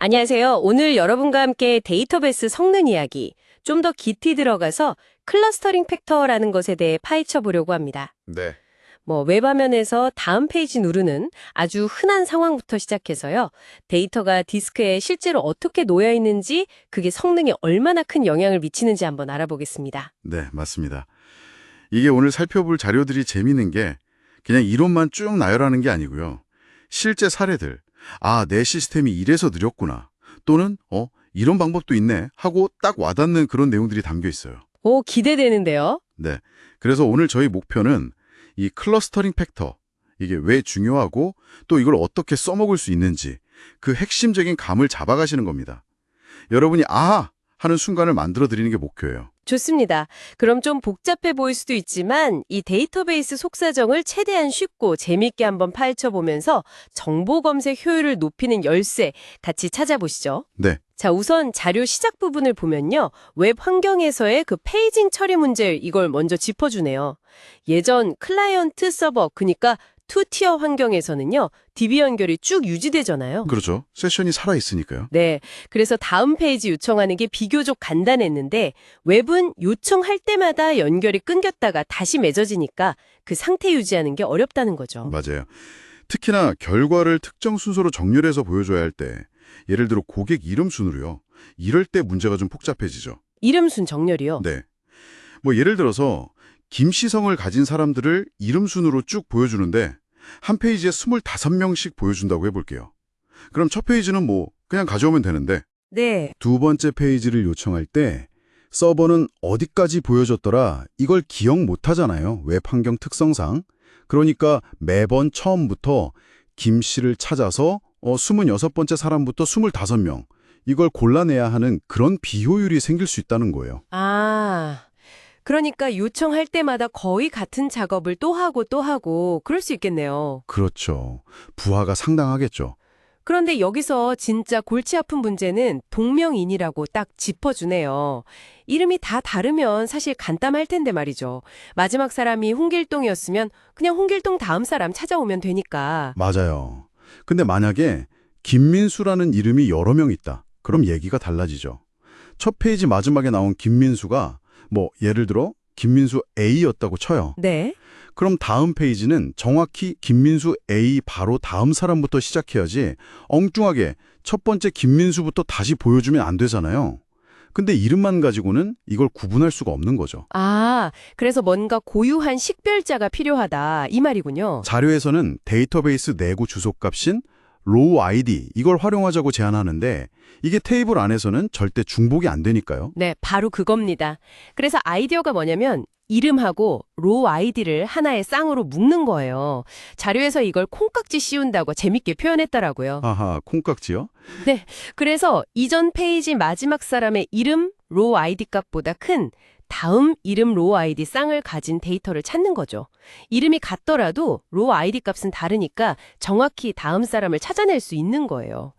안녕하세요. 오늘 여러분과 함께 데이터베이스 성능 이야기, 좀 더 깊이 들어가서 클러스터링 팩터라는 것에 대해 파헤쳐 보려고 합니다. 네, 웹화면에서 다음 페이지 누르는 아주 흔한 상황부터 시작해서요. 데이터가 디스크에 실제로 어떻게 놓여 있는지, 그게 성능에 얼마나 큰 영향을 미치는지 한번 알아보겠습니다. 네, 맞습니다. 이게 오늘 살펴볼 자료들이 재미있는 게 그냥 이론만 쭉 나열하는 게 아니고요. 실제 사례들, 내 시스템이 이래서 느렸구나. 또는, 이런 방법도 있네. 하고 딱 와닿는 그런 내용들이 담겨 있어요. 오, 기대되는데요? 네, 그래서 오늘 저희 목표는 이 클러스터링 팩터, 이게 왜 중요하고 또 이걸 어떻게 써먹을 수 있는지 그 핵심적인 감을 잡아가시는 겁니다. 여러분이 아하! 하는 순간을 만들어 드리는 게 목표예요. 좋습니다. 그럼 좀 복잡해 보일 수도 있지만 이 데이터베이스 속사정을 최대한 쉽고 재미있게 한번 파헤쳐 보면서 정보 검색 효율을 높이는 열쇠 같이 찾아보시죠. 네, 자, 우선 자료 시작 부분을 보면요. 웹 환경에서의 그 페이징 처리 문제 이걸 먼저 짚어주네요. 예전 클라이언트 서버, 그러니까 투티어 환경에서는요. DB 연결이 쭉 유지되잖아요. 그렇죠. 세션이 살아있으니까요. 네, 그래서 다음 페이지 요청하는 게 비교적 간단했는데 웹은 요청할 때마다 연결이 끊겼다가 다시 맺어지니까 그 상태 유지하는 게 어렵다는 거죠. 맞아요. 특히나 결과를 특정 순서로 정렬해서 보여줘야 할 때, 예를 들어 고객 이름 순으로요. 이럴 때 문제가 좀 복잡해지죠. 이름순 정렬이요? 네. 예를 들어서 김시성을 가진 사람들을 이름 순으로 쭉 보여주는데 한 페이지에 25명씩 보여준다고 해볼게요. 그럼 첫 페이지는 그냥 가져오면 되는데 네. 두 번째 페이지를 요청할 때 서버는 어디까지 보여줬더라 이걸 기억 못하잖아요. 웹 환경 특성상. 그러니까 매번 처음부터 김 씨를 찾아서 26번째 사람부터 25명 이걸 골라내야 하는 그런 비효율이 생길 수 있다는 거예요. 그러니까 요청할 때마다 거의 같은 작업을 또 하고 그럴 수 있겠네요. 그렇죠. 부하가 상당하겠죠. 그런데 여기서 진짜 골치 아픈 문제는 동명이인이라고 딱 짚어주네요. 이름이 다 다르면 사실 간단할 텐데 말이죠. 마지막 사람이 홍길동이었으면 그냥 홍길동 다음 사람 찾아오면 되니까. 맞아요. 근데 만약에 김민수라는 이름이 여러 명 있다. 그럼 얘기가 달라지죠. 첫 페이지 마지막에 나온 김민수가 예를 들어 김민수 A였다고 쳐요. 네. 그럼 다음 페이지는 정확히 김민수 A 바로 다음 사람부터 시작해야지 엉뚱하게 첫 번째 김민수부터 다시 보여주면 안 되잖아요. 근데 이름만 가지고는 이걸 구분할 수가 없는 거죠. 그래서 뭔가 고유한 식별자가 필요하다 이 말이군요. 자료에서는 데이터베이스 내구 주소값인 로우 아이디 이걸 활용하자고 제안하는데 이게 테이블 안에서는 절대 중복이 안 되니까요. 네, 바로 그겁니다. 그래서 아이디어가 뭐냐면 이름하고 로우 아이디를 하나의 쌍으로 묶는 거예요. 자료에서 이걸 콩깍지 씌운다고 재밌게 표현했더라고요. 아하, 콩깍지요? 네, 그래서 이전 페이지 마지막 사람의 이름 로우 아이디 값보다 큰 다음 이름 로우 아이디 쌍을 가진 데이터를 찾는 거죠. 이름이 같더라도 로우 아이디 값은 다르니까 정확히 다음 사람을 찾아낼 수 있는 거예요.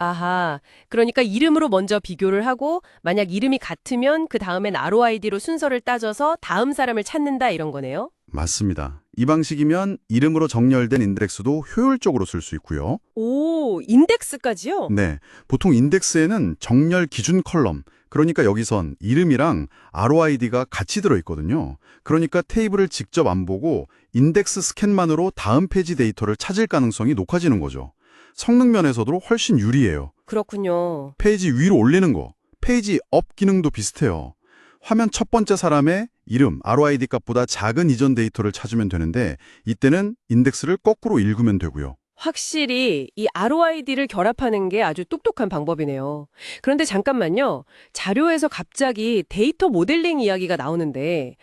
그러니까 이름으로 먼저 비교를 하고 만약 이름이 같으면 그 다음엔 ROID로 순서를 따져서 다음 사람을 찾는다 이런 거네요. 맞습니다. 이 방식이면 이름으로 정렬된 인덱스도 효율적으로 쓸 수 있고요. 오, 인덱스까지요? 네, 보통 인덱스에는 정렬 기준 컬럼, 그러니까 여기선 이름이랑 ROID가 같이 들어있거든요. 그러니까 테이블을 직접 안 보고 인덱스 스캔만으로 다음 페이지 데이터를 찾을 가능성이 높아지는 거죠. 성능 면에서도 훨씬 유리해요. 그렇군요. 페이지 위로 올리는 거, 페이지 업 기능도 비슷해요. 화면 첫 번째 사람의 이름, ROID 값보다 작은 이전 데이터를 찾으면 되는데 이때는 인덱스를 거꾸로 읽으면 되고요. 확실히 이 ROID를 결합하는 게 아주 똑똑한 방법이네요. 그런데 잠깐만요. 자료에서 갑자기 데이터 모델링 이야기가 나오는데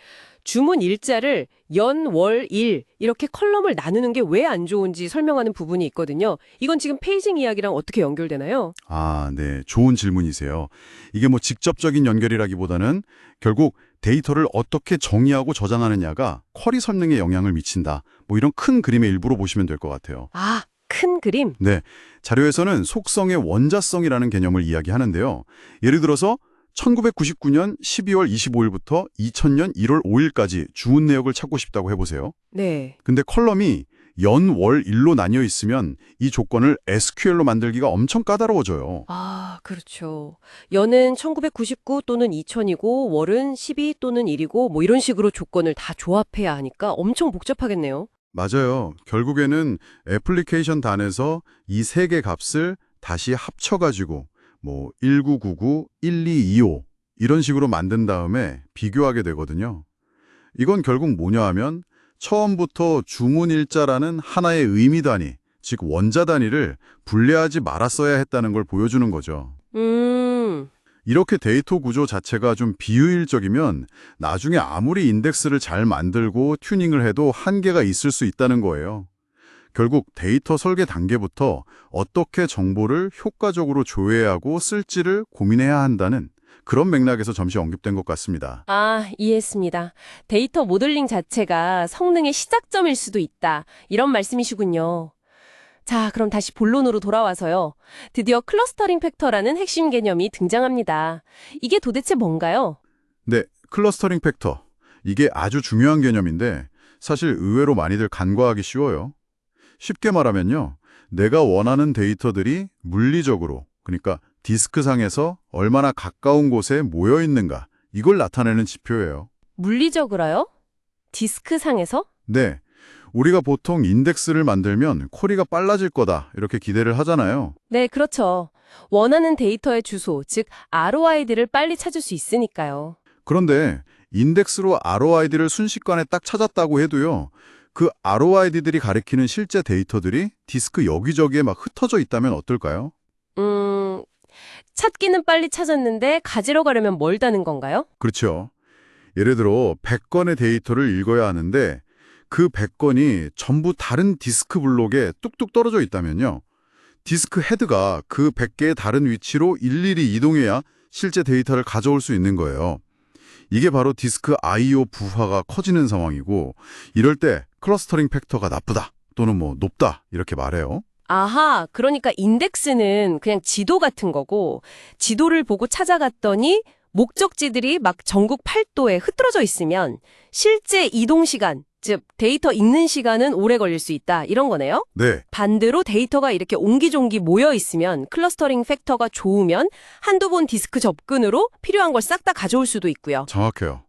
주문 일자를 연, 월, 일 이렇게 컬럼을 나누는 게 왜 안 좋은지 설명하는 부분이 있거든요. 이건 지금 페이징 이야기랑 어떻게 연결되나요? 네. 좋은 질문이세요. 이게 직접적인 연결이라기보다는 결국 데이터를 어떻게 정의하고 저장하느냐가 쿼리 설명에 영향을 미친다. 이런 큰 그림의 일부로 보시면 될 것 같아요. 큰 그림? 네. 자료에서는 속성의 원자성이라는 개념을 이야기하는데요. 예를 들어서 1999년 12월 25일부터 2000년 1월 5일까지 주문 내역을 찾고 싶다고 해보세요. 네. 근데 컬럼이 연, 월, 일로 나뉘어 있으면 이 조건을 SQL로 만들기가 엄청 까다로워져요. 아, 그렇죠. 연은 1999 또는 2000이고 월은 12 또는 1이고 뭐 이런 식으로 조건을 다 조합해야 하니까 엄청 복잡하겠네요. 맞아요. 결국에는 애플리케이션 단에서 이 세 개 값을 다시 합쳐가지고 뭐 1999, 1225 이런 식으로 만든 다음에 비교하게 되거든요. 이건 결국 뭐냐 하면 처음부터 주문일자라는 하나의 의미 단위, 즉 원자 단위를 분리하지 말았어야 했다는 걸 보여주는 거죠. 음, 이렇게 데이터 구조 자체가 좀 비효율적이면 나중에 아무리 인덱스를 잘 만들고 튜닝을 해도 한계가 있을 수 있다는 거예요. 결국 데이터 설계 단계부터 어떻게 정보를 효과적으로 조회하고 쓸지를 고민해야 한다는 그런 맥락에서 잠시 언급된 것 같습니다. 아, 이해했습니다. 데이터 모델링 자체가 성능의 시작점일 수도 있다. 이런 말씀이시군요. 자, 그럼 다시 본론으로 돌아와서요. 드디어 클러스터링 팩터라는 핵심 개념이 등장합니다. 이게 도대체 뭔가요? 네, 클러스터링 팩터. 이게 아주 중요한 개념인데 사실 의외로 많이들 간과하기 쉬워요. 쉽게 말하면요. 내가 원하는 데이터들이 물리적으로, 그러니까 디스크상에서 얼마나 가까운 곳에 모여 있는가, 이걸 나타내는 지표예요. 물리적으로요? 디스크상에서? 네, 우리가 보통 인덱스를 만들면 쿼리가 빨라질 거다 이렇게 기대를 하잖아요. 네, 그렇죠. 원하는 데이터의 주소, 즉 ROID를 빨리 찾을 수 있으니까요. 그런데 인덱스로 ROID를 순식간에 딱 찾았다고 해도요. 그 ROID들이 가리키는 실제 데이터들이 디스크 여기저기에 막 흩어져 있다면 어떨까요? 찾기는 빨리 찾았는데 가지러 가려면 멀다는 건가요? 그렇죠. 예를 들어 100건의 데이터를 읽어야 하는데 그 100건이 전부 다른 디스크 블록에 뚝뚝 떨어져 있다면요. 디스크 헤드가 그 100개의 다른 위치로 일일이 이동해야 실제 데이터를 가져올 수 있는 거예요. 이게 바로 디스크 I/O 부하가 커지는 상황이고 이럴 때 클러스터링 팩터가 나쁘다 또는 뭐 높다 이렇게 말해요. 아하, 그러니까 인덱스는 그냥 지도 같은 거고 지도를 보고 찾아갔더니 목적지들이 막 전국 8도에 흩어져 있으면 실제 이동 시간, 즉 데이터 읽는 시간은 오래 걸릴 수 있다 이런 거네요? 네, 반대로 데이터가 이렇게 옹기종기 모여 있으면 클러스터링 팩터가 좋으면 한두 번 디스크 접근으로 필요한 걸 싹 다 가져올 수도 있고요. 정확해요.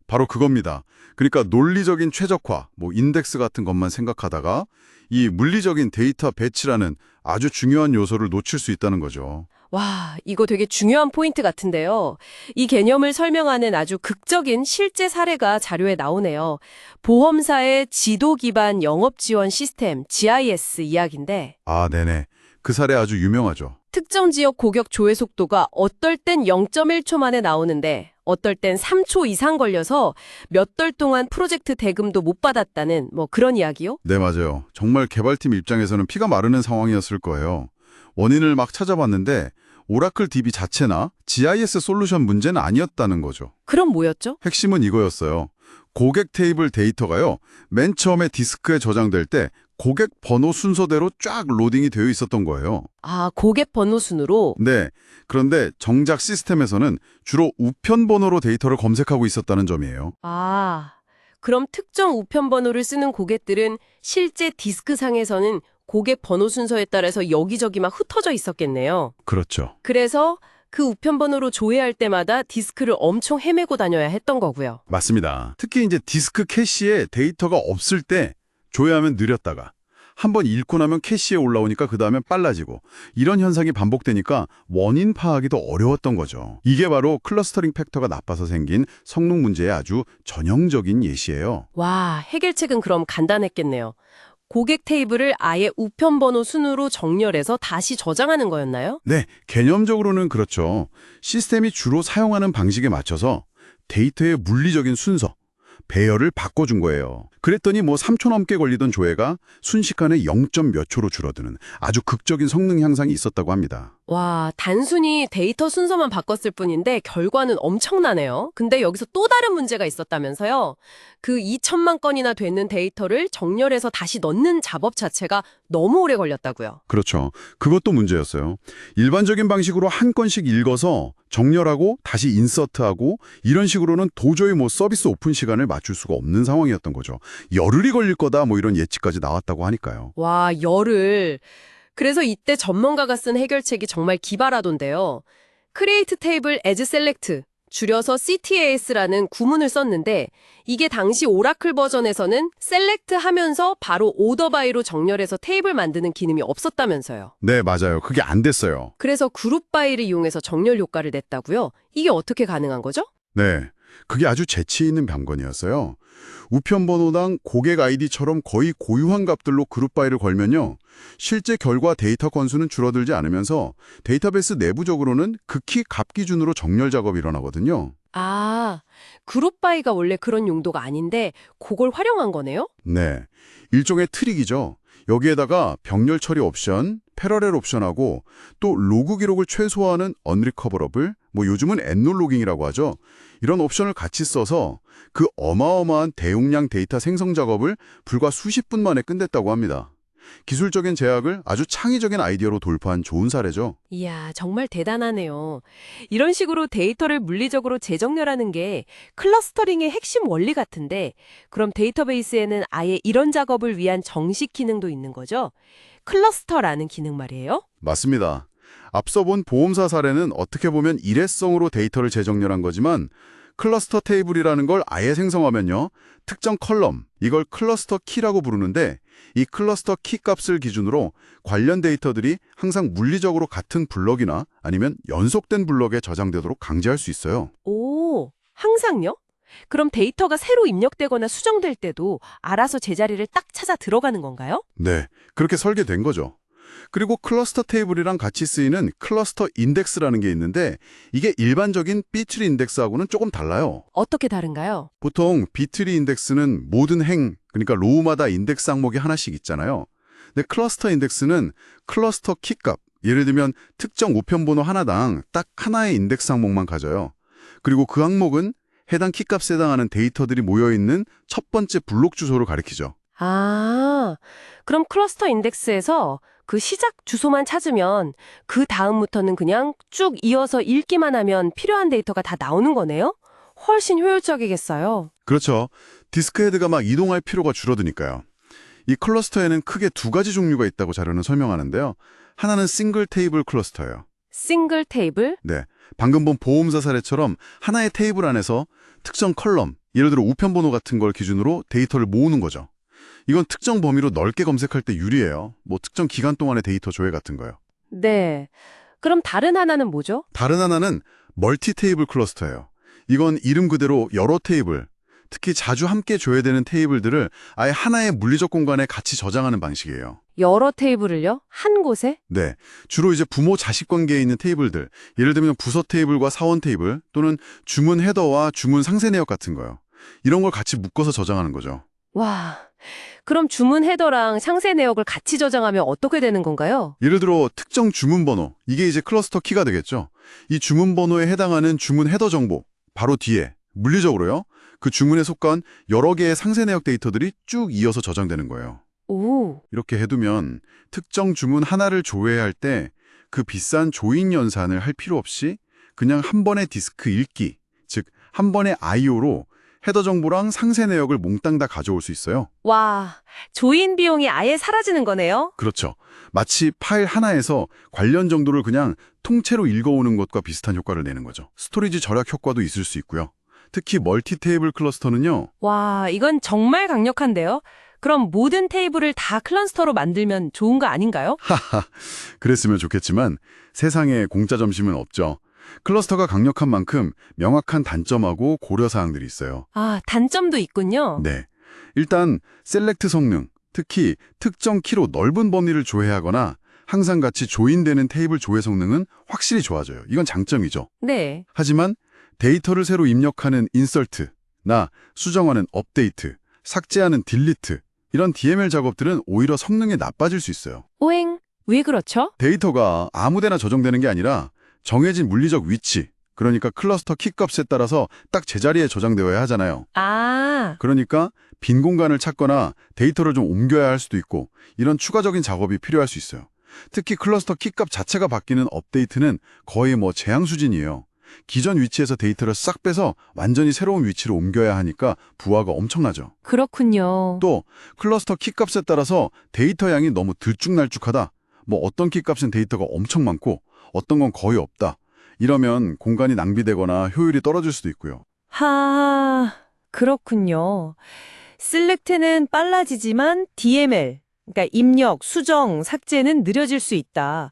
바로 그겁니다. 그러니까 논리적인 최적화, 뭐 인덱스 같은 것만 생각하다가 이 물리적인 데이터 배치라는 아주 중요한 요소를 놓칠 수 있다는 거죠. 와, 이거 되게 중요한 포인트 같은데요. 이 개념을 설명하는 아주 극적인 실제 사례가 자료에 나오네요. 보험사의 지도 기반 영업 지원 시스템 GIS 이야기인데 아, 네네. 그 사례 아주 유명하죠. 특정 지역 고객 조회 속도가 어떨 땐 0.1초 만에 나오는데 어떨 땐 3초 이상 걸려서 몇 달 동안 프로젝트 대금도 못 받았다는 뭐 그런 이야기요? 네, 맞아요. 정말 개발팀 입장에서는 피가 마르는 상황이었을 거예요. 원인을 막 찾아봤는데 오라클 DB 자체나 GIS 솔루션 문제는 아니었다는 거죠. 그럼 뭐였죠? 핵심은 이거였어요. 고객 테이블 데이터가요. 맨 처음에 디스크에 저장될 때 고객 번호 순서대로 쫙 로딩이 되어 있었던 거예요. 아, 고객 번호 순으로? 네. 그런데 정작 시스템에서는 주로 우편 번호로 데이터를 검색하고 있었다는 점이에요. 아, 그럼 특정 우편 번호를 쓰는 고객들은 실제 디스크상에서는 고객 번호 순서에 따라서 여기저기 막 흩어져 있었겠네요. 그렇죠. 그래서 그 우편 번호로 조회할 때마다 디스크를 엄청 헤매고 다녀야 했던 거고요. 맞습니다. 특히 이제 디스크 캐시에 데이터가 없을 때 조회하면 느렸다가 한번 읽고 나면 캐시에 올라오니까 그 다음에 빨라지고 이런 현상이 반복되니까 원인 파악이 더 어려웠던 거죠. 이게 바로 클러스터링 팩터가 나빠서 생긴 성능 문제의 아주 전형적인 예시예요. 와, 해결책은 그럼 간단했겠네요. 고객 테이블을 아예 우편 번호 순으로 정렬해서 다시 저장하는 거였나요? 네, 개념적으로는 그렇죠. 시스템이 주로 사용하는 방식에 맞춰서 데이터의 물리적인 순서, 배열을 바꿔준 거예요. 그랬더니 뭐 3초 넘게 걸리던 조회가 순식간에 0. 몇 초로 줄어드는 아주 극적인 성능 향상이 있었다고 합니다. 와, 단순히 데이터 순서만 바꿨을 뿐인데 결과는 엄청나네요. 근데 여기서 또 다른 문제가 있었다면서요? 그 2천만 건이나 되는 데이터를 정렬해서 다시 넣는 작업 자체가 너무 오래 걸렸다고요. 그렇죠. 그것도 문제였어요. 일반적인 방식으로 한 건씩 읽어서 정렬하고 다시 인서트하고 이런 식으로는 도저히 뭐 서비스 오픈 시간을 맞출 수가 없는 상황이었던 거죠. 열흘이 걸릴 거다 뭐 이런 예측까지 나왔다고 하니까요. 와, 열을. 그래서 이때 전문가가 쓴 해결책이 정말 기발하던데요. Create Table as Select, 줄여서 CTAS라는 구문을 썼는데 이게 당시 오라클 버전에서는 셀렉트 하면서 바로 오더 바이로 정렬해서 테이블 만드는 기능이 없었다면서요. 네, 맞아요. 그게 안 됐어요. 그래서 그룹 바이를 이용해서 정렬 효과를 냈다고요? 이게 어떻게 가능한 거죠? 네, 그게 아주 재치 있는 변건이었어요. 우편 번호당 고객 아이디처럼 거의 고유한 값들로 그룹 바이를 걸면요. 실제 결과 데이터 건수는 줄어들지 않으면서 데이터베이스 내부적으로는 극히 값 기준으로 정렬 작업이 일어나거든요. 아, 그룹 바이가 원래 그런 용도가 아닌데 그걸 활용한 거네요? 네, 일종의 트릭이죠. 여기에다가 병렬 처리 옵션, 패러렐 옵션하고 또 로그 기록을 최소화하는 언리커버러블, 뭐 요즘은 엔롤로깅이라고 하죠. 이런 옵션을 같이 써서 그 어마어마한 대용량 데이터 생성 작업을 불과 수십 분 만에 끝냈다고 합니다. 기술적인 제약을 아주 창의적인 아이디어로 돌파한 좋은 사례죠. 이야, 정말 대단하네요. 이런 식으로 데이터를 물리적으로 재정렬하는 게 클러스터링의 핵심 원리 같은데, 그럼 데이터베이스에는 아예 이런 작업을 위한 정식 기능도 있는 거죠? 클러스터라는 기능 말이에요? 맞습니다. 앞서 본 보험사 사례는 어떻게 보면 일회성으로 데이터를 재정렬한 거지만 클러스터 테이블이라는 걸 아예 생성하면요. 특정 컬럼, 이걸 클러스터 키라고 부르는데 이 클러스터 키 값을 기준으로 관련 데이터들이 항상 물리적으로 같은 블럭이나 아니면 연속된 블럭에 저장되도록 강제할 수 있어요. 오, 항상요? 그럼 데이터가 새로 입력되거나 수정될 때도 알아서 제자리를 딱 찾아 들어가는 건가요? 네, 그렇게 설계된 거죠. 그리고 클러스터 테이블이랑 같이 쓰이는 클러스터 인덱스라는 게 있는데 이게 일반적인 비트리 인덱스하고는 조금 달라요. 어떻게 다른가요? 보통 비트리 인덱스는 모든 행, 그러니까 로우마다 인덱스 항목이 하나씩 있잖아요. 근데 클러스터 인덱스는 클러스터 키값, 예를 들면 특정 우편 번호 하나당 딱 하나의 인덱스 항목만 가져요. 그리고 그 항목은 해당 키값에 해당하는 데이터들이 모여있는 첫 번째 블록 주소를 가리키죠. 아, 그럼 클러스터 인덱스에서 그 시작 주소만 찾으면 그 다음부터는 그냥 쭉 이어서 읽기만 하면 필요한 데이터가 다 나오는 거네요? 훨씬 효율적이겠어요. 그렇죠. 디스크 헤드가 막 이동할 필요가 줄어드니까요. 이 클러스터에는 크게 두 가지 종류가 있다고 자료는 설명하는데요. 하나는 싱글 테이블 클러스터예요. 싱글 테이블? 네, 방금 본 보험사 사례처럼 하나의 테이블 안에서 특정 컬럼, 예를 들어 우편 번호 같은 걸 기준으로 데이터를 모으는 거죠. 이건 특정 범위로 넓게 검색할 때 유리해요. 뭐 특정 기간 동안의 데이터 조회 같은 거요. 네. 그럼 다른 하나는 뭐죠? 다른 하나는 멀티 테이블 클러스터예요. 이건 이름 그대로 여러 테이블, 특히 자주 함께 조회되는 테이블들을 아예 하나의 물리적 공간에 같이 저장하는 방식이에요. 여러 테이블을요? 한 곳에? 네, 주로 이제 부모 자식 관계에 있는 테이블들, 예를 들면 부서 테이블과 사원 테이블 또는 주문 헤더와 주문 상세 내역 같은 거요. 이런 걸 같이 묶어서 저장하는 거죠. 와, 그럼 주문 헤더랑 상세 내역을 같이 저장하면 어떻게 되는 건가요? 예를 들어 특정 주문 번호, 이게 이제 클러스터 키가 되겠죠. 이 주문 번호에 해당하는 주문 헤더 정보, 바로 뒤에 물리적으로요. 그 주문에 속한 여러 개의 상세 내역 데이터들이 쭉 이어서 저장되는 거예요. 오, 이렇게 해두면 특정 주문 하나를 조회할 때 그 비싼 조인 연산을 할 필요 없이 그냥 한 번의 디스크 읽기, 즉 한 번의 I/O로 헤더 정보랑 상세 내역을 몽땅 다 가져올 수 있어요. 와, 조인 비용이 아예 사라지는 거네요? 그렇죠. 마치 파일 하나에서 관련 정도를 그냥 통째로 읽어오는 것과 비슷한 효과를 내는 거죠. 스토리지 절약 효과도 있을 수 있고요. 특히 멀티 테이블 클러스터는요. 와, 이건 정말 강력한데요? 그럼 모든 테이블을 다 클러스터로 만들면 좋은 거 아닌가요? 하하, 그랬으면 좋겠지만 세상에 공짜 점심은 없죠. 클러스터가 강력한 만큼 명확한 단점하고 고려사항들이 있어요. 아, 단점도 있군요. 네. 일단 셀렉트 성능, 특히 특정 키로 넓은 범위를 조회하거나 항상 같이 조인되는 테이블 조회 성능은 확실히 좋아져요. 이건 장점이죠. 네. 하지만 데이터를 새로 입력하는 인설트나 수정하는 업데이트, 삭제하는 딜리트 이런 DML 작업들은 오히려 성능이 나빠질 수 있어요. 오행, 왜 그렇죠? 데이터가 아무데나 저장되는 게 아니라 정해진 물리적 위치, 그러니까 클러스터 키값에 따라서 딱 제자리에 저장되어야 하잖아요. 아, 그러니까 빈 공간을 찾거나 데이터를 좀 옮겨야 할 수도 있고 이런 추가적인 작업이 필요할 수 있어요. 특히 클러스터 키값 자체가 바뀌는 업데이트는 거의 뭐 재앙 수준이에요. 기존 위치에서 데이터를 싹 빼서 완전히 새로운 위치로 옮겨야 하니까 부하가 엄청나죠. 그렇군요. 또 클러스터 키값에 따라서 데이터 양이 너무 들쭉날쭉하다. 뭐 어떤 키값은 데이터가 엄청 많고 어떤 건 거의 없다. 이러면 공간이 낭비되거나 효율이 떨어질 수도 있고요. 그렇군요. 셀렉트는 빨라지지만 DML, 그러니까 입력, 수정, 삭제는 느려질 수 있다.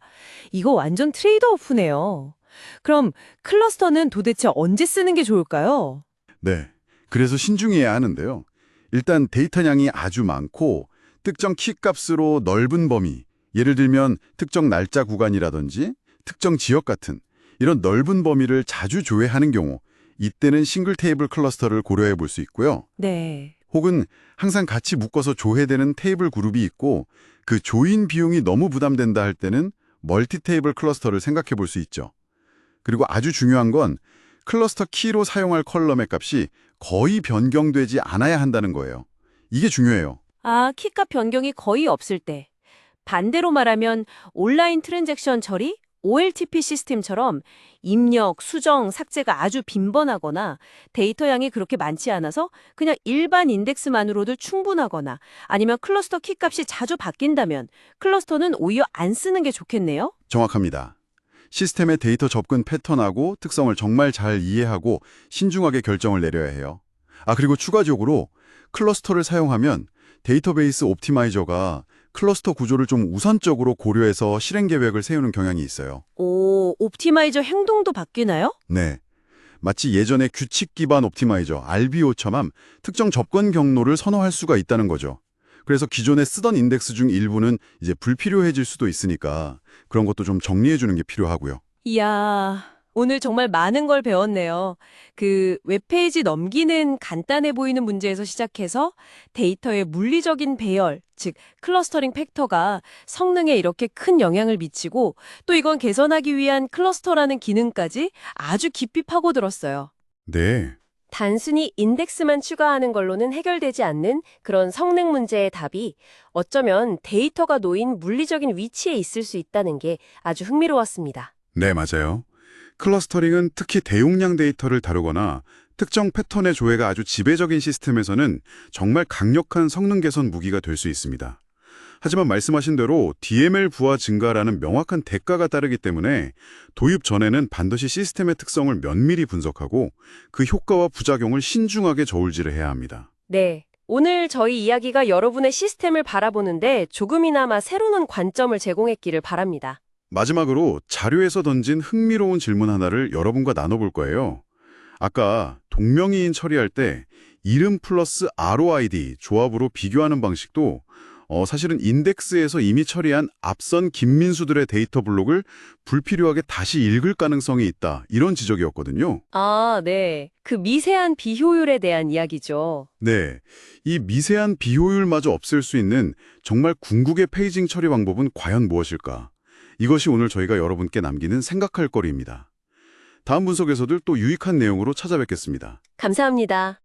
이거 완전 트레이드오프네요. 그럼 클러스터는 도대체 언제 쓰는 게 좋을까요? 네. 그래서 신중해야 하는데요. 일단 데이터량이 아주 많고 특정 키값으로 넓은 범위, 예를 들면 특정 날짜 구간이라든지 특정 지역 같은 이런 넓은 범위를 자주 조회하는 경우 이때는 싱글 테이블 클러스터를 고려해 볼 수 있고요. 네. 혹은 항상 같이 묶어서 조회되는 테이블 그룹이 있고 그 조인 비용이 너무 부담된다 할 때는 멀티 테이블 클러스터를 생각해 볼 수 있죠. 그리고 아주 중요한 건 클러스터 키로 사용할 컬럼의 값이 거의 변경되지 않아야 한다는 거예요. 이게 중요해요. 키값 변경이 거의 없을 때. 반대로 말하면 온라인 트랜잭션 처리, OLTP 시스템처럼 입력, 수정, 삭제가 아주 빈번하거나 데이터 양이 그렇게 많지 않아서 그냥 일반 인덱스만으로도 충분하거나 아니면 클러스터 키값이 자주 바뀐다면 클러스터는 오히려 안 쓰는 게 좋겠네요. 정확합니다. 시스템의 데이터 접근 패턴하고 특성을 정말 잘 이해하고 신중하게 결정을 내려야 해요. 그리고 추가적으로 클러스터를 사용하면 데이터베이스 옵티마이저가 클러스터 구조를 좀 우선적으로 고려해서 실행 계획을 세우는 경향이 있어요. 옵티마이저 행동도 바뀌나요? 네. 마치 예전에 규칙 기반 옵티마이저 RBO처럼 특정 접근 경로를 선호할 수가 있다는 거죠. 그래서 기존에 쓰던 인덱스 중 일부는 이제 불필요해질 수도 있으니까 그런 것도 좀 정리해 주는 게 필요하고요. 이야, 오늘 정말 많은 걸 배웠네요. 웹페이지 넘기는 간단해 보이는 문제에서 시작해서 데이터의 물리적인 배열, 즉 클러스터링 팩터가 성능에 이렇게 큰 영향을 미치고 또 이건 개선하기 위한 클러스터라는 기능까지 아주 깊이 파고들었어요. 네. 단순히 인덱스만 추가하는 걸로는 해결되지 않는 그런 성능 문제의 답이 어쩌면 데이터가 놓인 물리적인 위치에 있을 수 있다는 게 아주 흥미로웠습니다. 네, 맞아요. 클러스터링은 특히 대용량 데이터를 다루거나 특정 패턴의 조회가 아주 지배적인 시스템에서는 정말 강력한 성능 개선 무기가 될 수 있습니다. 하지만 말씀하신 대로 DML 부하 증가라는 명확한 대가가 따르기 때문에 도입 전에는 반드시 시스템의 특성을 면밀히 분석하고 그 효과와 부작용을 신중하게 저울질을 해야 합니다. 네. 오늘 저희 이야기가 여러분의 시스템을 바라보는데 조금이나마 새로운 관점을 제공했기를 바랍니다. 마지막으로 자료에서 던진 흥미로운 질문 하나를 여러분과 나눠볼 거예요. 아까 동명이인 처리할 때 이름 플러스 ROID 조합으로 비교하는 방식도 사실은 인덱스에서 이미 처리한 앞선 김민수들의 데이터 블록을 불필요하게 다시 읽을 가능성이 있다. 이런 지적이었거든요. 네. 그 미세한 비효율에 대한 이야기죠. 네, 이 미세한 비효율마저 없앨 수 있는 정말 궁극의 페이징 처리 방법은 과연 무엇일까? 이것이 오늘 저희가 여러분께 남기는 생각할 거리입니다. 다음 분석에서도 또 유익한 내용으로 찾아뵙겠습니다. 감사합니다.